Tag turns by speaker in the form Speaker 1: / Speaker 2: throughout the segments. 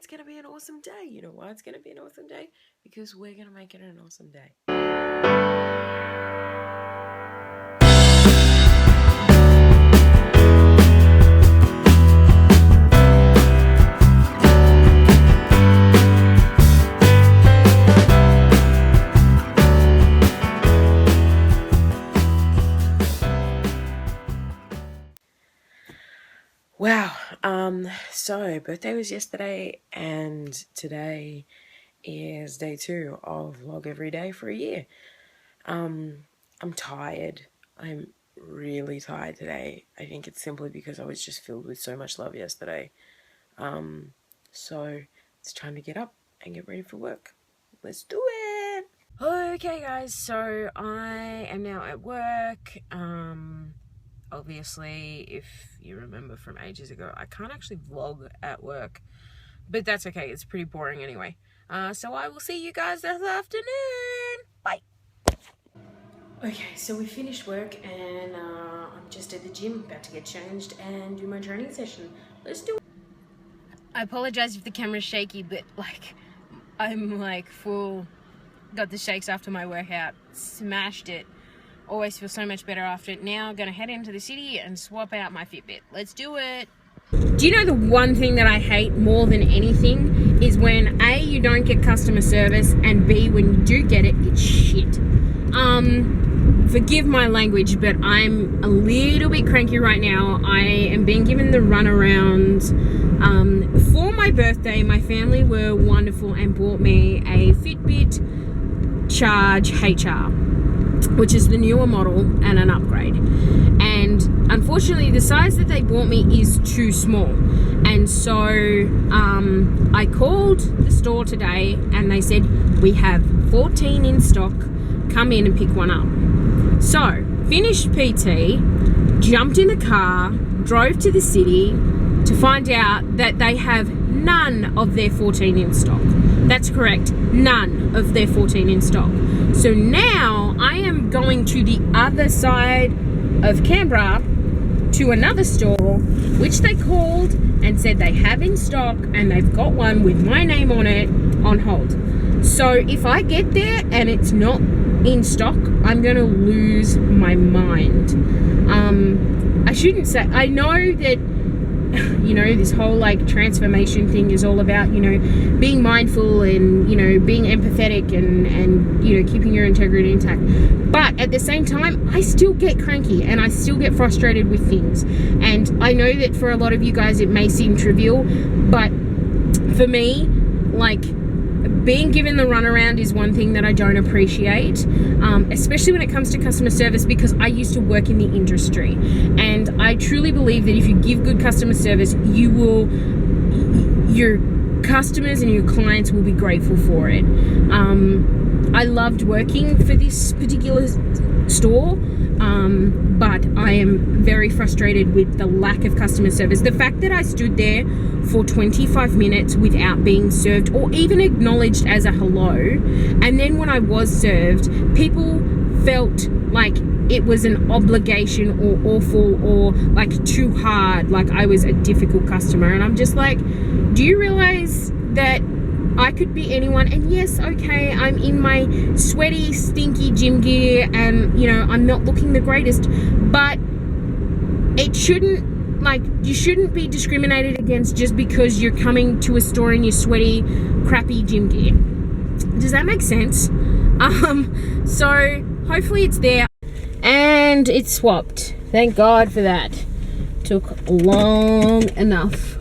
Speaker 1: it's going to be an awesome day. You know why it's going to be an awesome day? Because we're going to make it an awesome day. Wow, so birthday was yesterday and today is day 2 of Vlog Every Day for a year. I'm tired. I'm really tired today. I think it's simply because I was just filled with so much love yesterday. So it's time to get up and get ready for work. Let's do it! Okay guys, so I am now at work. Obviously, if you remember from ages ago, I can't actually vlog at work, but that's okay. It's pretty boring anyway. So I will see you guys this afternoon. Bye. Okay, so we finished work and I'm just at the gym, about to get changed and do my training session. Let's do it. I apologize if the camera's shaky, but I'm full, got the shakes after my workout, smashed it. Always feel so much better after it. Now I'm gonna head into the city and swap out my Fitbit. Let's do it. Do you know the one thing that I hate more than anything is when A, you don't get customer service, and B, when you do get it, it's shit. Forgive my language, but I'm a little bit cranky right now. I am being given the runaround. For my birthday, my family were wonderful and bought me a Fitbit Charge HR, which is the newer model and an upgrade. And unfortunately, the size that they bought me is too small. And so I called the store today and they said, we have 14 in stock, come in and pick one up. So, finished PT, jumped in the car, drove to the city to find out that they have none of their 14 in stock. That's correct, none of their 14 in stock. So now I am going to the other side of Canberra to another store, which they called and said they have in stock and they've got one with my name on it on hold. So if I get there and it's not in stock, I'm going to lose my mind. I shouldn't say, I know that, you know, this whole transformation thing is all about, you know, being mindful and, you know, being empathetic and you know, keeping your integrity intact. But at the same time, I still get cranky and I still get frustrated with things. And I know that for a lot of you guys, it may seem trivial, but for me, being given the runaround is one thing that I don't appreciate, especially when it comes to customer service, because I used to work in the industry and I truly believe that if you give good customer service, your customers and your clients will be grateful for it. I loved working for this particular store, but I am very frustrated with the lack of customer service. The fact that I stood there for 25 minutes without being served or even acknowledged as a hello, and then when I was served, people felt like it was an obligation or awful or too hard, like I was a difficult customer. And I'm just like, do you realize that I could be anyone? And yes, okay, I'm in my sweaty, stinky gym gear and, you know, I'm not looking the greatest, but it shouldn't, you shouldn't be discriminated against just because you're coming to a store in your sweaty, crappy gym gear. Does that make sense? So hopefully it's there and it's swapped. Thank God for that. Took long enough.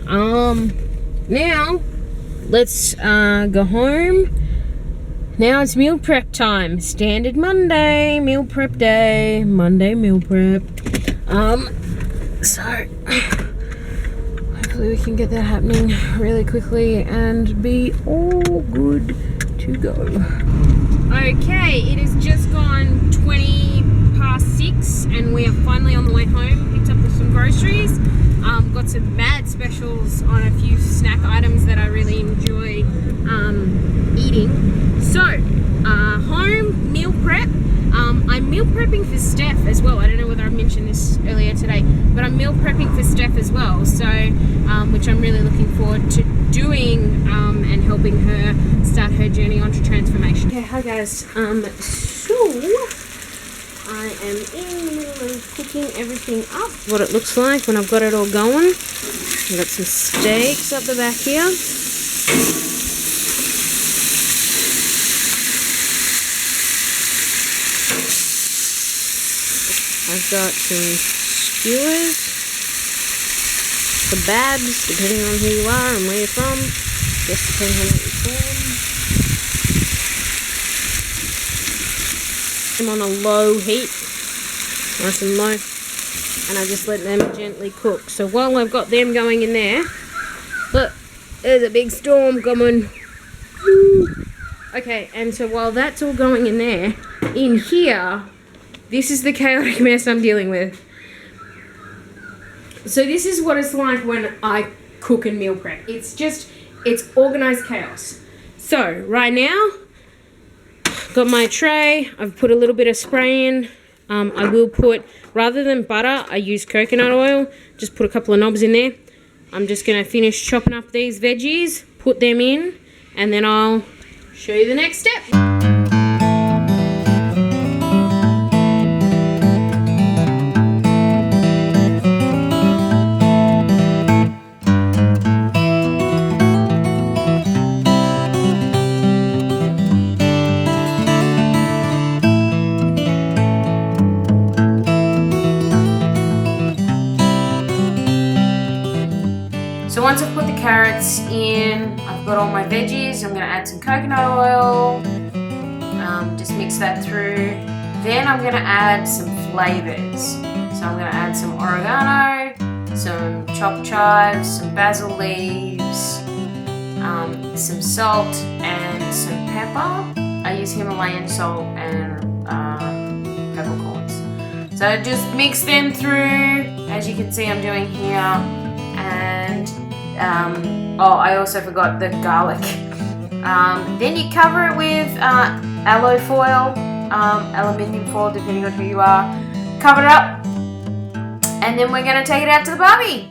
Speaker 1: Now let's go home. Now it's meal prep time. Standard Monday meal prep day. Monday meal prep. So hopefully we can get that happening really quickly and be all good to go. Okay, it has just gone 20 past 6 and we are finally on the way home. Picked up some groceries. Got some mad specials on a few snack items that I really enjoy eating. So, home meal prep. I'm meal prepping for Steph as well. I don't know whether I mentioned this earlier today, but I'm meal prepping for Steph as well. So, which I'm really looking forward to doing and helping her start her journey onto transformation. Okay, hi guys. So I am in the middle of cooking everything up. What it looks like when I've got it all going. I've got some steaks up the back here. I've got some skewers, kebabs, depending on who you are and where you're from. Just depending on what you're from. I'm on a low heat, nice and low, and I just let them gently cook. So while I've got them going in there, look, there's a big storm coming. Okay, and so while that's all going in there, in here, this is the chaotic mess I'm dealing with. So this is what it's like when I cook and meal prep. It's organized chaos. So right now, got my tray. I've put a little bit of spray in. I will put, rather than butter, I use coconut oil. Just put a couple of knobs in there. I'm just going to finish chopping up these veggies, put them in, and then I'll show you the next step. So once I've put the carrots in, I've got all my veggies. I'm going to add some coconut oil, just mix that through. Then I'm going to add some flavors. So I'm going to add some oregano, some chopped chives, some basil leaves, some salt and some pepper. I use Himalayan salt and peppercorns. So just mix them through, as you can see I'm doing here. And I also forgot the garlic. Then you cover it with alloy foil, aluminium foil, depending on who you are. Cover it up, and then we're going to take it out to the barbie.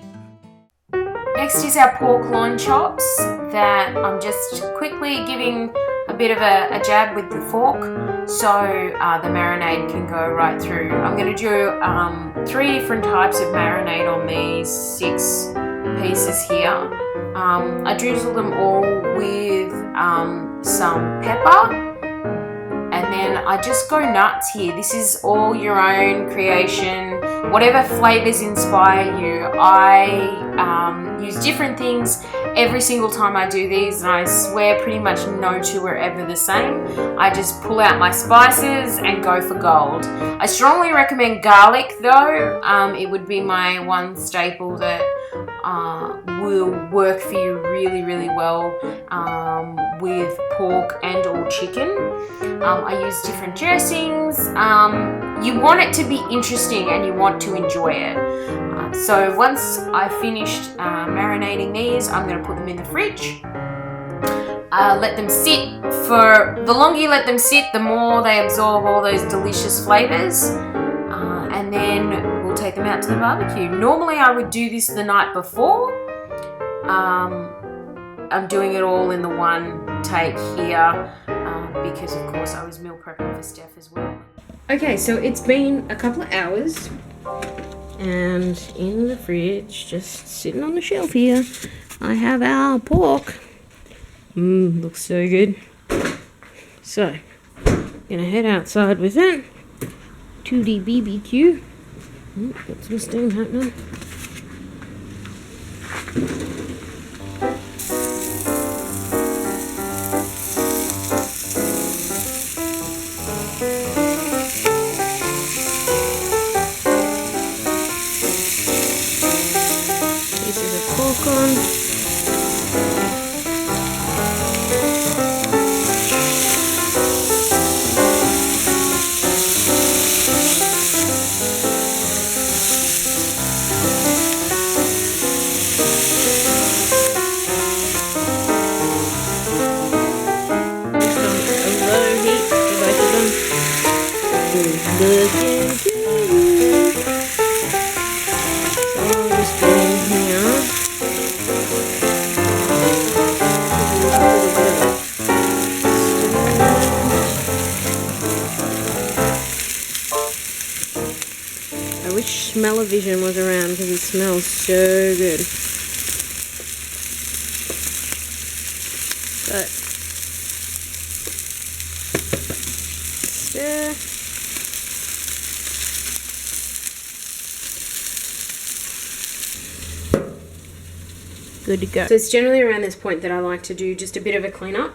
Speaker 1: Next is our pork loin chops that I'm just quickly giving a bit of a jab with the fork so the marinade can go right through. I'm going to do 3 different types of marinade on these 6 pieces here. I drizzle them all with some pepper, and then I just go nuts here. This is all your own creation, whatever flavors inspire you. I use different things every single time I do these, and I swear pretty much no two are ever the same. I just pull out my spices and go for gold. I strongly recommend garlic though. It would be my one staple that will work for you really, really well with pork and or chicken. I use different dressings. You want it to be interesting and you want to enjoy it. So once I've finished marinating these, I'm going to put them in the fridge. Let them sit for, the longer you let them sit, the more they absorb all those delicious flavors. And then we'll take them out to the barbecue. Normally I would do this the night before. I'm doing it all in the one take here because of course I was meal prepping for Steph as well. Okay, so it's been a couple of hours and in the fridge, just sitting on the shelf here, I have our pork. Looks so good. So, gonna head outside with it to the BBQ. Got some steam happening. Pieces of pork on. I wish Smell-O-Vision was around because it smells so good. But stir. Good to go. So it's generally around this point that I like to do just a bit of a clean up,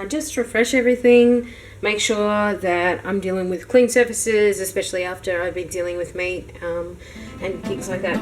Speaker 1: just refresh everything, make sure that I'm dealing with clean surfaces, especially after I've been dealing with meat and things like that.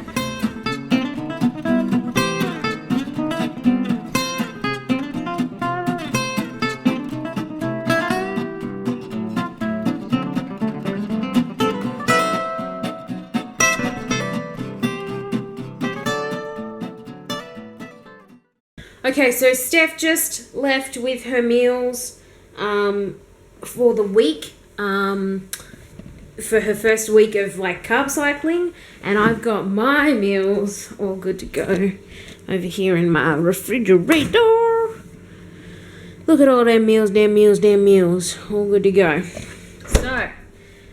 Speaker 1: Okay, so Steph just left with her meals for the week, for her first week of like carb cycling, and I've got my meals all good to go over here in my refrigerator. Look at all them meals, damn meals, all good to go. So,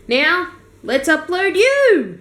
Speaker 1: now let's upload you!